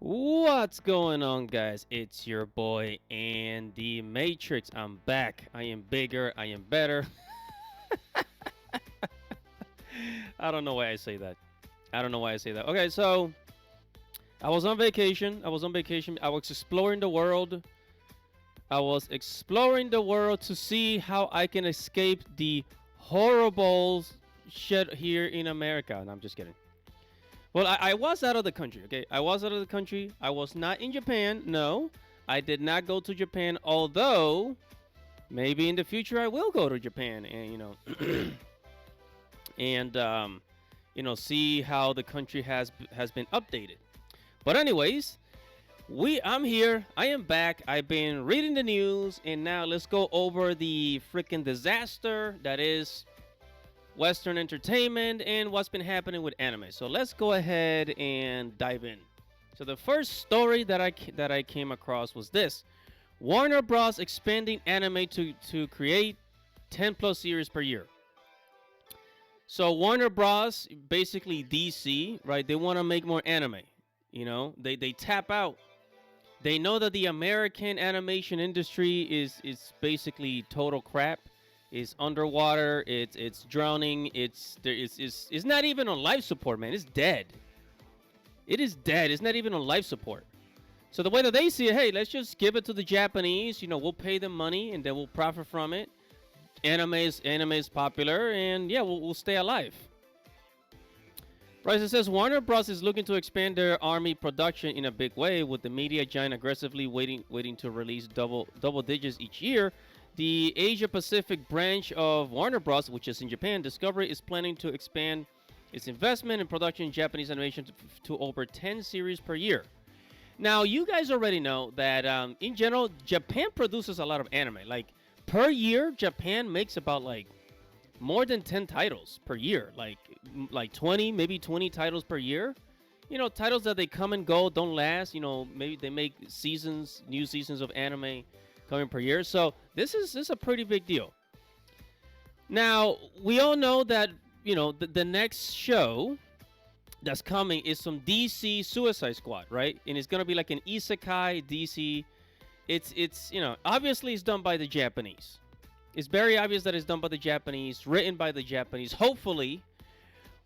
What's going on, guys? It's your boy Andy Matrix. I'm back. I am bigger. I am better. I don't know why I say that. I don't know why I say that. Okay, so I was on vacation. I was exploring the world. I was exploring the world to see how I can escape the horrible shit here in America. And I'm just kidding. Well, I was out of the country, okay? I was out of the country. I was not in Japan. No, I did not go to Japan, although maybe in the future I will go to Japan and, and, see how the country has been updated. But anyways, I'm here. I am back. I've been reading the news, and now let's go over the freaking disaster that is Western entertainment and what's been happening with anime. So let's go ahead and dive in. So the first story that I came across was this: Warner Bros. Expanding anime to create 10 plus series per year. So Warner Bros. Basically DC, right? They want to make more anime. They tap out. They know that the American animation industry is basically total crap. It's underwater. It's drowning. It's not even on life support, man. It's dead. It is dead. It's not even on life support. So the way that they see it, hey, let's just give it to the Japanese. We'll pay them money and then we'll profit from it. Anime is popular, and yeah, we'll stay alive. Right, it says Warner Bros. Is looking to expand their army production in a big way, with the media giant aggressively waiting to release double digits each year. The Asia Pacific branch of Warner Bros., which is in Japan, Discovery is planning to expand its investment in production in Japanese animation to over 10 series per year. Now, you guys already know that in general, Japan produces a lot of anime. Like, per year, Japan makes about more than 10 titles per year. Like 20, maybe 20 titles per year. Titles that they come and go, don't last. Maybe they make new seasons of anime coming per year. So this is a pretty big deal. Now, we all know that, the next show that's coming is some DC Suicide Squad, right? And it's going to be like an isekai DC. It's obviously it's done by the Japanese. It's very obvious that it's done by the Japanese, written by the Japanese. Hopefully,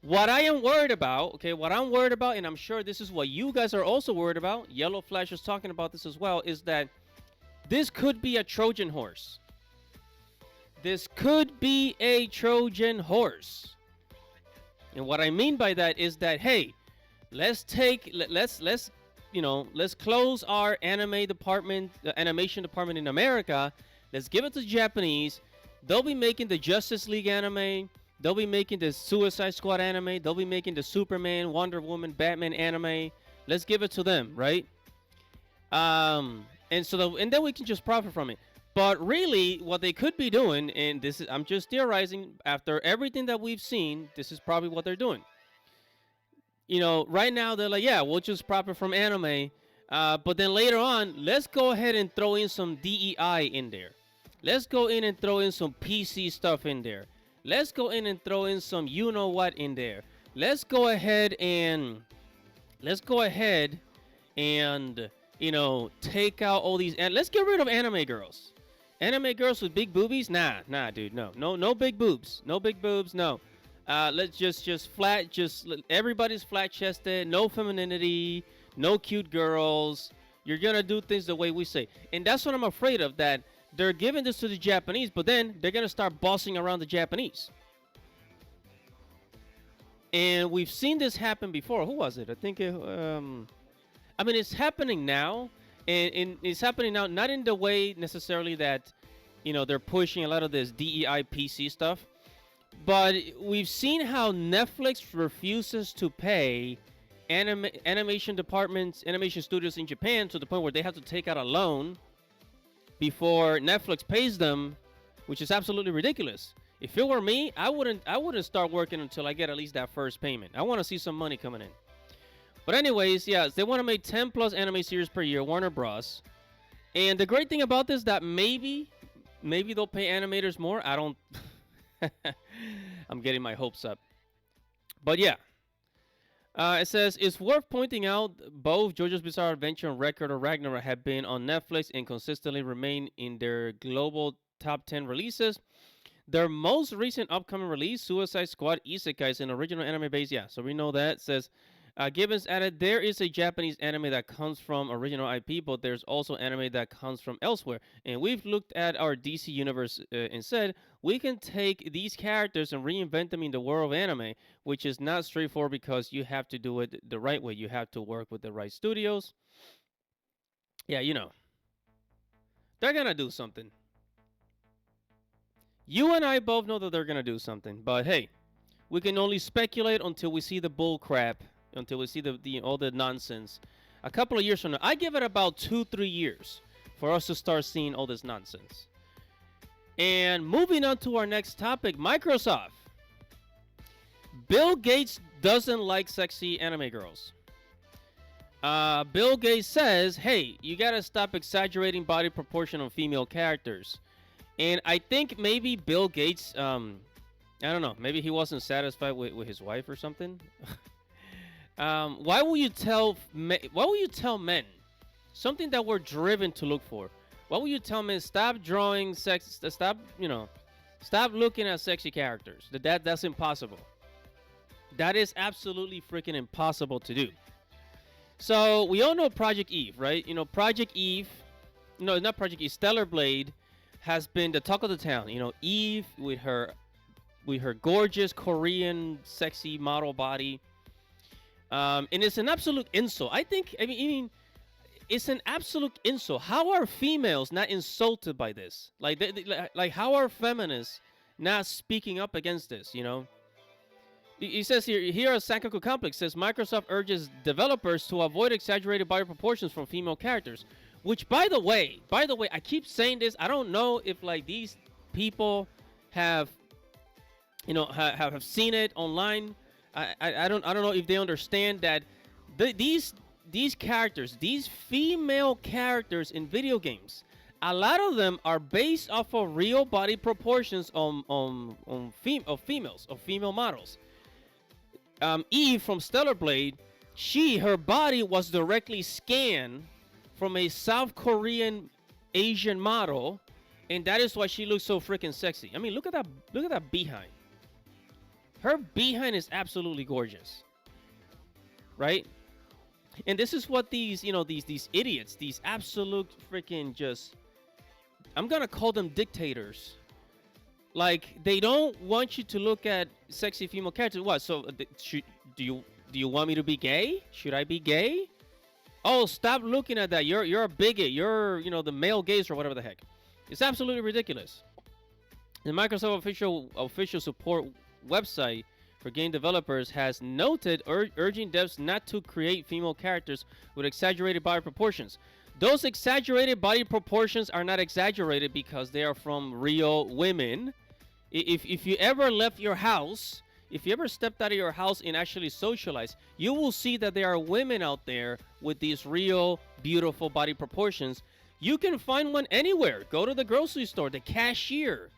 what I'm worried about, and I'm sure this is what you guys are also worried about, Yellow Flash is talking about this as well, is that this could be a Trojan horse. This could be a Trojan horse. And what I mean by that is that, hey, let's close our animation department in America. Let's give it to the Japanese. They'll be making the Justice League anime. They'll be making the Suicide Squad anime. They'll be making the Superman, Wonder Woman, Batman anime. Let's give it to them, right? And then we can just profit from it. But really, what they could be doing, and I'm just theorizing, after everything that we've seen, this is probably what they're doing. Right now they're like, yeah, we'll just profit from anime. But then later on, let's go ahead and throw in some DEI in there. Let's go in and throw in some PC stuff in there. Let's go in and throw in some you-know-what in there. Let's go ahead and take out all these, and let's get rid of anime girls. Anime girls with big boobies? Nah, dude, no big boobs. No big boobs, no. Let's just everybody's flat-chested, no femininity, no cute girls. You're gonna do things the way we say. And that's what I'm afraid of, that they're giving this to the Japanese, but then they're gonna start bossing around the Japanese. And we've seen this happen before. Who was it? I think it's happening now. And it's happening now, not in the way necessarily that, they're pushing a lot of this DEI PC stuff. But we've seen how Netflix refuses to pay animation studios in Japan, to the point where they have to take out a loan before Netflix pays them, which is absolutely ridiculous. If it were me, I wouldn't start working until I get at least that first payment. I want to see some money coming in. But anyways, yeah, they want to make 10 plus anime series per year, Warner Bros. And the great thing about this, that maybe they'll pay animators more. I don't I'm getting my hopes up. But yeah. It says it's worth pointing out both JoJo's Bizarre Adventure and Record of Ragnarok have been on Netflix and consistently remain in their global top 10 releases. Their most recent upcoming release, Suicide Squad Isekai, is an original anime based. Yeah, so we know that. It says Gibbons added, there is a Japanese anime that comes from original IP, but there's also anime that comes from elsewhere. And we've looked at our DC universe and said we can take these characters and reinvent them in the world of anime, which is not straightforward because you have to do it the right way. You have to work with the right studios. Yeah, you know, they're going to do something. You and I both know that they're going to do something, but hey, we can only speculate until we see the bull crap, until we see the all the nonsense. A couple of years from now, I give it about 2-3 years for us to start seeing all this nonsense. And moving on to our next topic, Microsoft. Bill Gates doesn't like sexy anime girls. Bill Gates says, hey, you gotta stop exaggerating body proportion of female characters. And I think maybe Bill Gates, I don't know, maybe he wasn't satisfied with his wife or something. Why will you tell men something that we're driven to look for? Why will you tell men stop drawing sex, stop looking at sexy characters? That's impossible. That is absolutely freaking impossible to do. So we all know Project Eve, right? You know, Project Eve, no, not Project Eve, Stellar Blade has been the talk of the town. You know, Eve with her gorgeous Korean sexy model body. And it's an absolute insult. I mean, it's an absolute insult. How are females not insulted by this? Like how are feminists not speaking up against this, you know? He says here at Sankaku Complex says Microsoft urges developers to avoid exaggerated body proportions from female characters. Which, by the way, I keep saying this. I don't know if like these people have, you know, have seen it online. I don't know if they understand that these characters, these female characters in video games, a lot of them are based off of real body proportions of female models. Eve from Stellar Blade, her body was directly scanned from a South Korean Asian model, and that is why she looks so freaking sexy. I mean, look at that behind. Her behind is absolutely gorgeous, right? And this is what these idiots, these absolute freaking just, I'm gonna call them dictators. Like, they don't want you to look at sexy female characters. What? So, do you want me to be gay? Should I be gay? Oh, stop looking at that. You're a bigot. You're, you know, the male gaze or whatever the heck. It's absolutely ridiculous. The Microsoft official support website for game developers has noted urging devs not to create female characters with exaggerated body proportions. Those exaggerated body proportions are not exaggerated because they are from real women. If you ever left your house, if you ever stepped out of your house and actually socialized, you will see that there are women out there with these real beautiful body proportions. You can find one anywhere. Go to the grocery store, the cashier.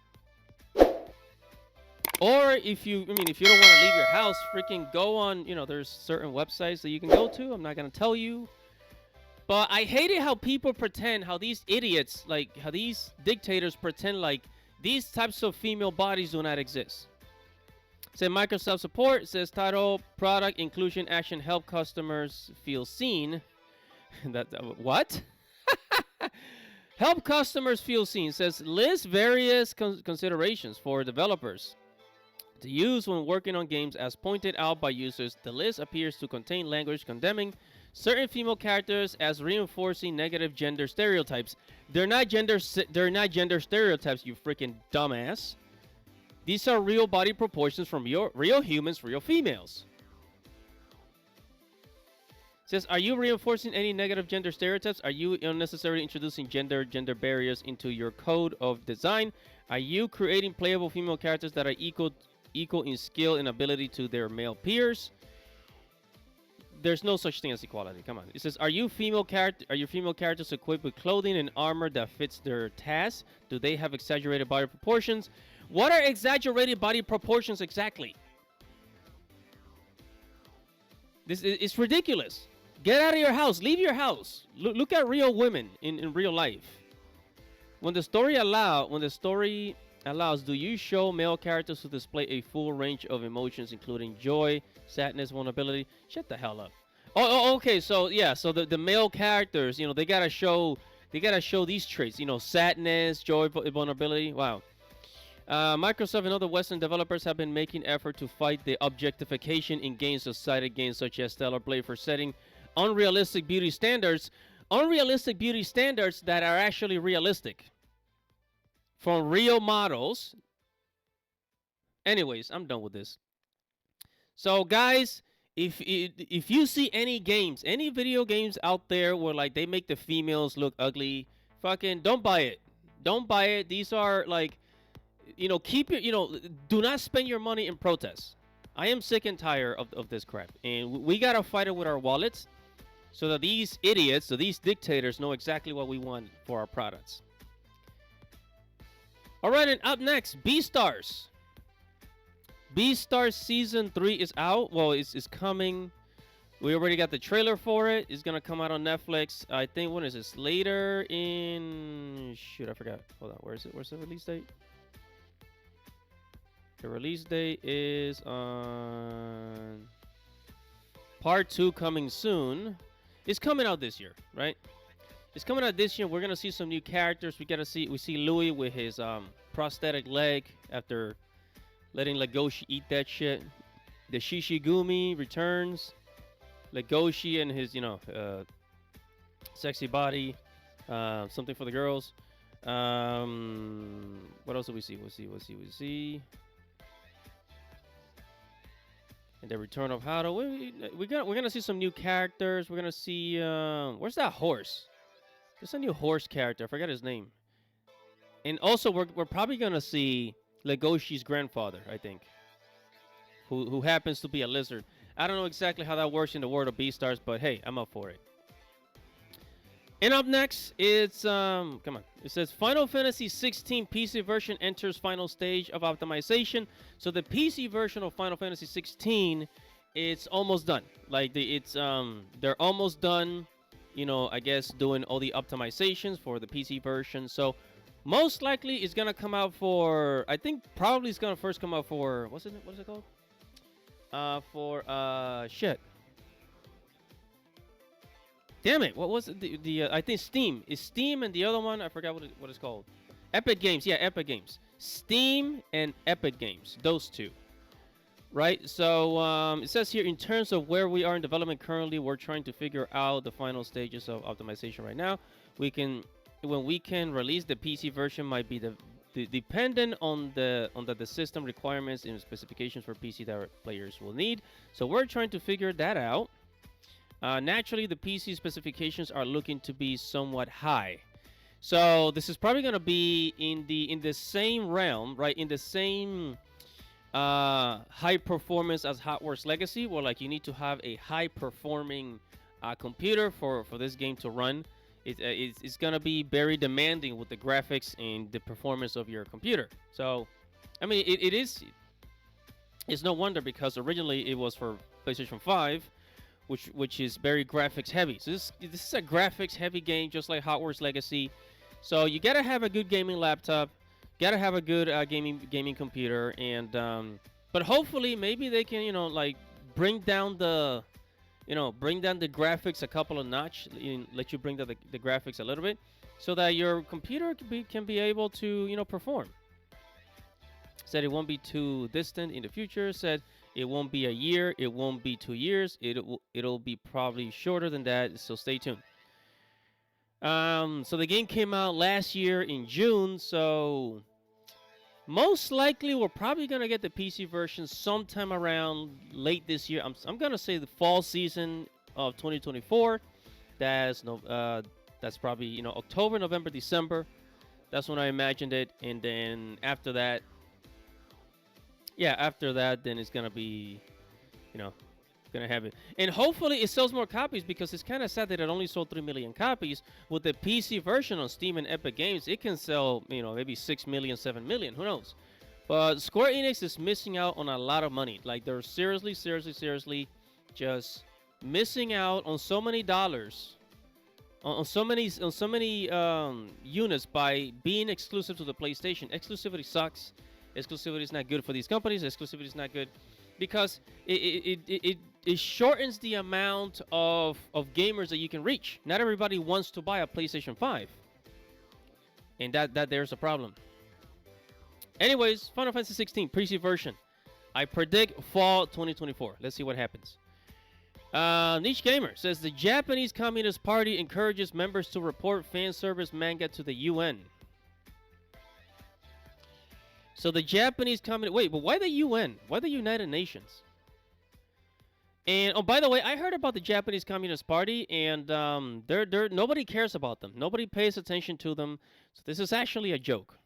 Or if you don't want to leave your house, freaking go on, you know, there's certain websites that you can go to. I'm not going to tell you. But I hate it how people pretend, how these idiots, like how these dictators pretend like these types of female bodies do not exist. Say Microsoft support, says title, product inclusion action help customers feel seen. What? Help customers feel seen, says list various considerations for developers to use when working on games. As pointed out by users, the list appears to contain language condemning certain female characters as reinforcing negative gender stereotypes. They're not gender stereotypes, you freaking dumbass. These are real body proportions from real humans, real females. It says, are you reinforcing any negative gender stereotypes? Are you unnecessarily introducing gender barriers into your code of design? Are you creating playable female characters that are equal in skill and ability to their male peers? There's no such thing as equality. Come on. It says, are your female characters equipped with clothing and armor that fits their tasks? Do they have exaggerated body proportions? What are exaggerated body proportions exactly? It's ridiculous. Get out of your house. Leave your house. Look at real women in real life. When the story allows, do you show male characters to display a full range of emotions, including joy, sadness, vulnerability? Shut the hell up. Okay. So yeah. So the male characters, they gotta show these traits. Sadness, joy, vulnerability. Wow. Microsoft and other Western developers have been making effort to fight the objectification in games of cited games such as Stellar Blade for setting unrealistic beauty standards that are actually realistic from real models. Anyways, I'm done with this. So guys, if you see any video games out there where like they make the females look ugly, fucking don't buy it. These are like, keep your, do not spend your money in protests. I am sick and tired of this crap, and we gotta fight it with our wallets, so that these idiots, so these dictators, know exactly what we want for our products. All right, and up next, Beastars. Beastars Season 3 is out. Well, it's coming. We already got the trailer for it. It's going to come out on Netflix. I think, when is this? Later in... Shoot, I forgot. Hold on. Where is it? Where's the release date? The release date is on... Part 2 coming soon. It's coming out this year, right? It's coming out this year. We're gonna see some new characters. We see Louis with his prosthetic leg after letting Legoshi eat that shit. The Shishigumi returns. Legoshi and his, sexy body. Something for the girls. What else do we see? We see. And the return of Hado. We're gonna see some new characters. We're gonna see where's that horse? There's a new horse character. I forgot his name. And also we're probably gonna see Legoshi's grandfather, I think. Who happens to be a lizard. I don't know exactly how that works in the world of Beastars, but hey, I'm up for it. And up next, it's come on. It says Final Fantasy 16 PC version enters final stage of optimization. So the PC version of Final Fantasy 16, it's almost done. Like they're almost done. I guess doing all the optimizations for the PC version. So most likely it's gonna come out for. I think probably it's gonna first come out for what is it called? Shit. Damn it! What was it? The I think Steam is Steam, and the other one I forgot what it's called. Epic Games, yeah, Epic Games. Steam and Epic Games, those two. Right. So it says here, in terms of where we are in development currently, we're trying to figure out the final stages of optimization right now. When we can release the PC version might be dependent on the system requirements and specifications for PC that players will need. So we're trying to figure that out. Naturally, the PC specifications are looking to be somewhat high. So this is probably going to be in the same realm, right? In the same high performance as Hogwarts Legacy, where like you need to have a high performing computer for this game to run. It's going to be very demanding with the graphics and the performance of your computer. So, I mean, it's no wonder, because originally it was for PlayStation 5. Which is very graphics heavy. So this is a graphics heavy game, just like Hogwarts Legacy. So you gotta have a good gaming laptop, gotta have a good gaming computer, and but hopefully maybe they can like bring down the graphics a couple of notch, let you bring down the graphics a little bit, so that your computer can be able to perform. Said it won't be too distant in the future. Said it won't be a year. It won't be 2 years. It'll be probably shorter than that. So stay tuned. So the game came out last year in June. So most likely we're probably gonna get the PC version sometime around late this year. I'm gonna say the fall season of 2024. That's probably October, November, December. That's when I imagined it. And then after that. Yeah, after that, then it's going to be, going to have it. And hopefully it sells more copies, because it's kind of sad that it only sold 3 million copies. With the PC version on Steam and Epic Games, it can sell, maybe 6 million, 7 million. Who knows? But Square Enix is missing out on a lot of money. Like, they're seriously just missing out on so many dollars, on so many units by being exclusive to the PlayStation. Exclusivity sucks. Exclusivity is not good for these companies. Exclusivity is not good because it shortens the amount of gamers that you can reach. Not everybody wants to buy a PlayStation 5, and that there's a problem. Anyways, Final Fantasy 16 PC version. I predict fall 2024. Let's see what happens. Niche Gamer says the Japanese Communist Party encourages members to report fan service manga to the UN. So the Japanese Communist... Wait, but why the UN? Why the United Nations? And, oh, by the way, I heard about the Japanese Communist Party, and nobody cares about them. Nobody pays attention to them. So this is actually a joke.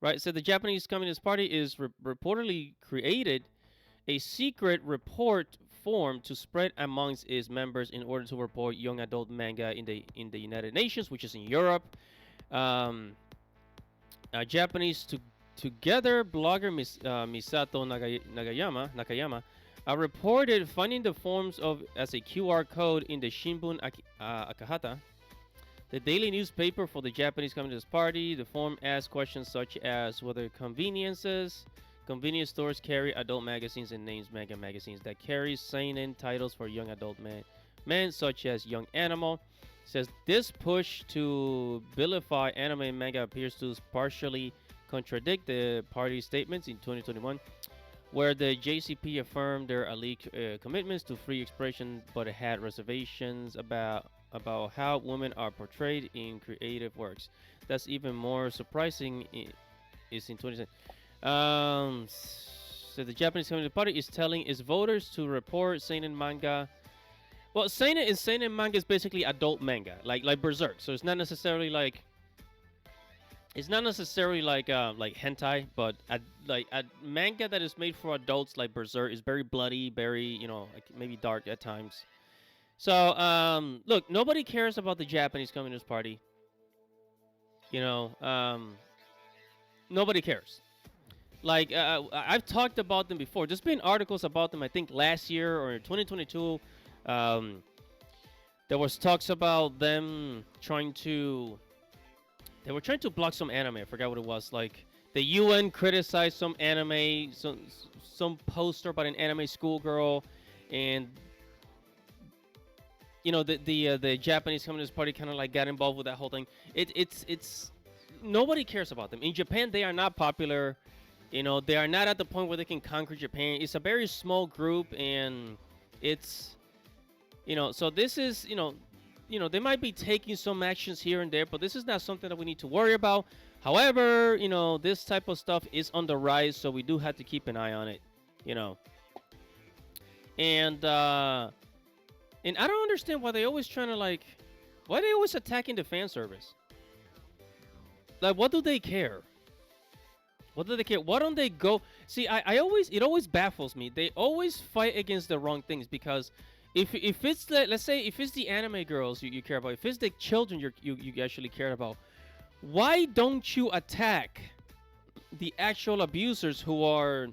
Right? So the Japanese Communist Party is reportedly created a secret report form to spread amongst its members in order to report young adult manga in the United Nations, which is in Europe. Japanese together blogger Misato Nakayama reported finding the forms as a QR code in the Shimbun Akahata, the daily newspaper for the Japanese Communist Party. The form asks questions such as whether convenience stores carry adult magazines and names manga magazines that carry seinen titles for young adult men such as Young Animal. Says this push to vilify anime and manga appears to partially contradict the party's statements in 2021, where the JCP affirmed their alleged commitments to free expression, but had reservations about how women are portrayed in creative works. That's even more surprising. Is in 2010. So the Japanese Communist Party is telling its voters to report seinen manga. Well, seinen manga is basically adult manga, like Berserk. So it's not necessarily like hentai, but a manga that is made for adults like Berserk is very bloody, very like maybe dark at times. So look, nobody cares about the Japanese Communist Party. Nobody cares. Like, I've talked about them before. There's been articles about them, I think, last year or 2022. There was talks about them trying to block some anime. I forgot what it was. Like, the UN criticized some anime, some poster about an anime schoolgirl, and the Japanese Communist Party kind of like got involved with that whole thing. It's nobody cares about them. In Japan, they are not popular. They are not at the point where they can conquer Japan. It's a very small group, and it's, so this is, they might be taking some actions here and there, but this is not something that we need to worry about. However, this type of stuff is on the rise, so we do have to keep an eye on it, And I don't understand why they always trying to, why they always attacking the fan service? Like, what do they care? What do they care? Why don't they go? See, it always baffles me. They always fight against the wrong things, because if it's let's say if it's the anime girls you care about, if it's the children you actually care about, why don't you attack the actual abusers who are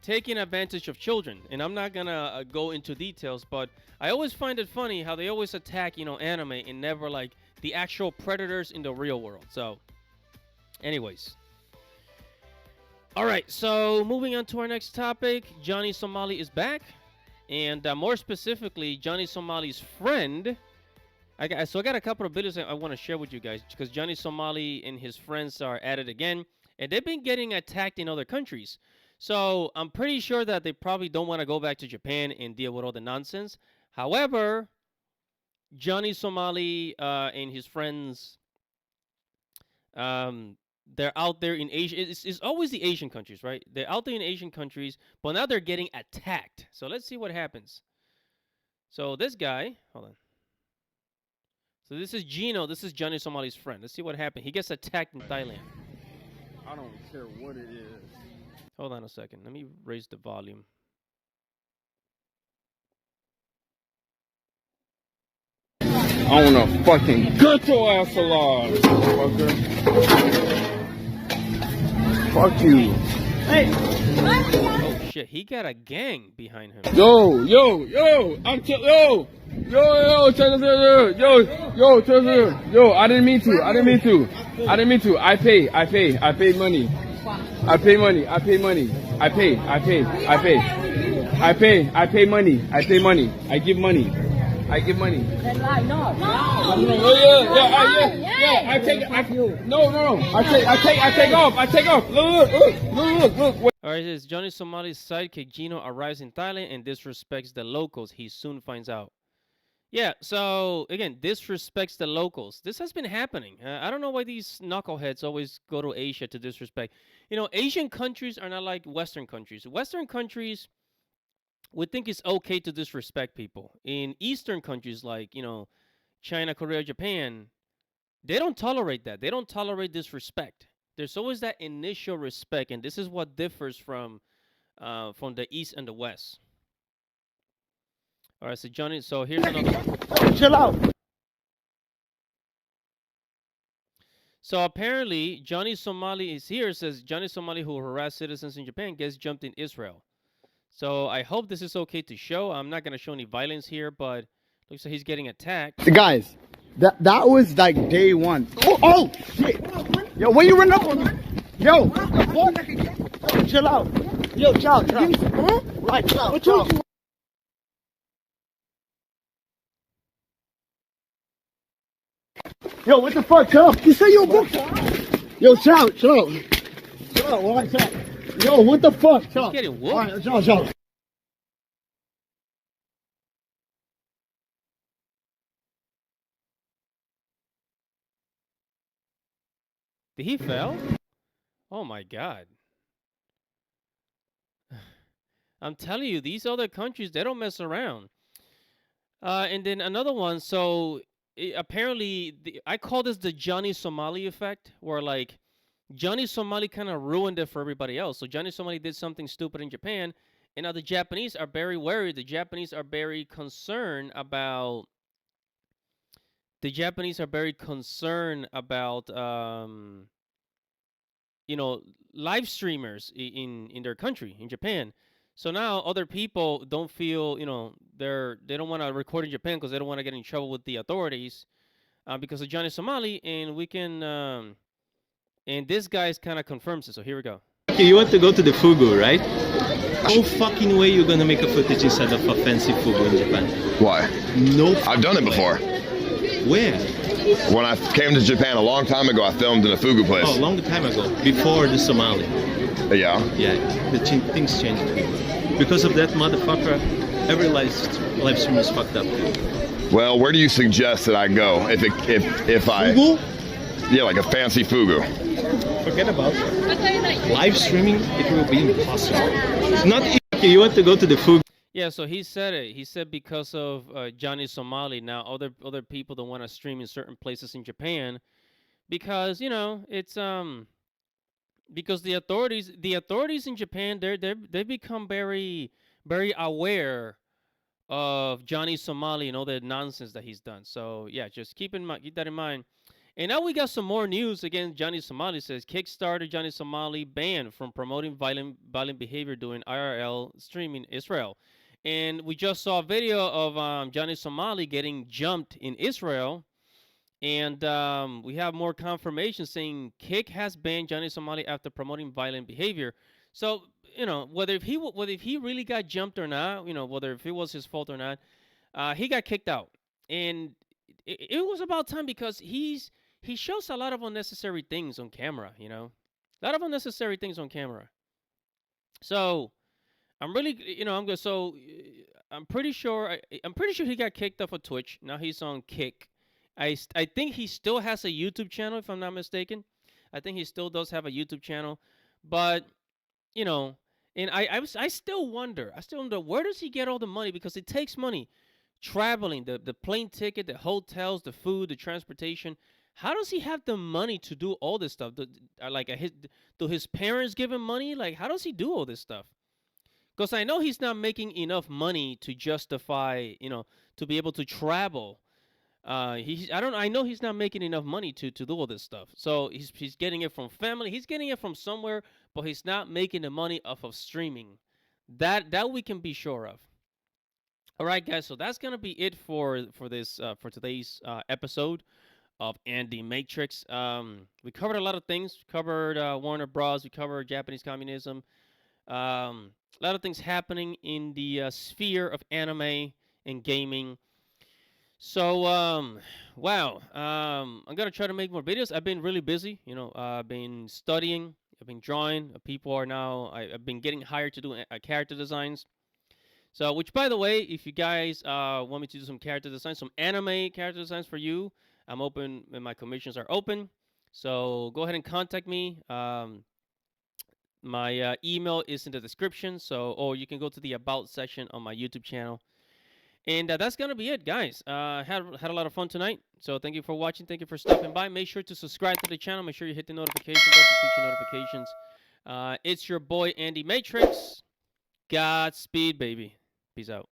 taking advantage of children? And I'm not gonna go into details, but I always find it funny how they always attack anime and never the actual predators in the real world. So, anyways. All right, so moving on to our next topic, Johnny Somali is back, and more specifically, Johnny Somali's friend. I got a couple of videos I want to share with you guys, because Johnny Somali and his friends are at it again, and they've been getting attacked in other countries. So I'm pretty sure that they probably don't want to go back to Japan and deal with all the nonsense. However, Johnny Somali and his friends, they're out there in Asia. It's always the Asian countries, right? They're out there in Asian countries, but now they're getting attacked. So let's see what happens. So this guy, hold on. So this is Gino. This is Johnny Somali's friend. Let's see what happened. He gets attacked in Thailand. I don't care what it is. Hold on a second. Let me raise the volume. I wanna fucking gut your ass alive, motherfucker. Fuck you. Hey. Oh shit, he got a gang behind him. Yo, check this out, yo, check this out. Yo, I didn't mean to. I pay money. I pay money. I give money. I take off. Look. Alright, it says Johnny Somali's sidekick Gino arrives in Thailand and disrespects the locals. He soon finds out. Yeah, so again, disrespects the locals. This has been happening. I don't know why these knuckleheads always go to Asia to disrespect. You know, Asian countries are not like Western countries. Western countries would think it's okay to disrespect people. In Eastern countries like, you know, China, Korea, Japan, they don't tolerate that. They don't tolerate disrespect. There's always that initial respect, and this is what differs from the East and the West. All right, so Johnny, so here's another one. Chill out. So apparently, Johnny Somali is here. It says Johnny Somali who harassed citizens in Japan gets jumped in Israel. So I hope this is okay to show. I'm not gonna show any violence here, but looks like he's getting attacked. Guys, that was like day one. Oh shit. Yo, when you run up on me? Yo, chill out. Yo, chill out. Right, chill out. Yo, what the fuck, chill out. You say you're a boxer? Yo, chill out. Chill out, alright, chill out. Yo, what the fuck? Chill out. He's getting whooped. Alright, chill out. Did he fail? Oh my god. I'm telling you, these other countries, they don't mess around. And then another one, so apparently, I call this the Johnny Somali effect, where like Johnny Somali kind of ruined it for everybody else. So Johnny Somali did something stupid in Japan, and now the Japanese are very wary. The Japanese are very concerned about you know, live streamers in their country, in Japan. So now other people don't feel, you know, they don't want to record in Japan because they don't want to get in trouble with the authorities because of Johnny Somali, and we can and this guy's kind of confirms it. So here we go. Okay, you want to go to the fugu, right? No fucking way you're gonna make a footage inside of a fancy fugu in Japan. Why? No. I've done it before. Where? When I came to Japan a long time ago, I filmed in a fugu place. Oh, a long time ago, before the Somali. Yeah. Yeah, things changed. Because of that motherfucker, every live stream is fucked up. Well, where do you suggest that I go if I? Fugu? Yeah, like a fancy fugu. Forget about it. Live streaming, it will be impossible. It's not easy. You want to go to the fugu. Yeah, so he said it. He said because of Johnny Somali, now other people don't want to stream in certain places in Japan because, you know, it's because the authorities in Japan, they've become very aware of Johnny Somali and all the nonsense that he's done. So yeah, just keep that in mind. And now we got some more news. Again, Johnny Somali says Kickstarter Johnny Somali banned from promoting violent behavior during IRL streaming Israel. And we just saw a video of Johnny Somali getting jumped in Israel. And we have more confirmation saying Kick has banned Johnny Somali after promoting violent behavior. So, you know, whether if he really got jumped or not, you know, whether if it was his fault or not, he got kicked out. And it was about time because he shows a lot of unnecessary things on camera, you know. A lot of unnecessary things on camera. So I'm really, you know, I'm pretty sure he got kicked off of Twitch. Now he's on Kick. I think he still has a YouTube channel, if I'm not mistaken. I think he still does have a YouTube channel. But, you know, and I still wonder, where does he get all the money? Because it takes money. Traveling, the plane ticket, the hotels, the food, the transportation. How does he have the money to do all this stuff? Do his parents give him money? Like, how does he do all this stuff? Because I know he's not making enough money to justify, you know, to be able to travel. I know he's not making enough money to do all this stuff. So he's getting it from family. He's getting it from somewhere, but he's not making the money off of streaming. That we can be sure of. All right, guys. So that's gonna be it for this for today's episode of Andy Matrix. We covered a lot of things. We covered Warner Bros. We covered Japanese communism. A lot of things happening in the sphere of anime and gaming. So, wow. I'm gonna try to make more videos. I've been really busy. You know, I've been studying. I've been drawing. People are now. I've been getting hired to do character designs. So, which by the way, if you guys want me to do some character designs, some anime character designs for you, I'm open and my commissions are open. So go ahead and contact me. My email is in the description. So, or you can go to the about section on my YouTube channel. And that's gonna be it, guys. Had a lot of fun tonight. So thank you for watching. Thank you for stopping by. Make sure to subscribe to the channel. Make sure you hit the notification bell for future notifications. It's your boy Andy Matrix. Godspeed, baby. Peace out.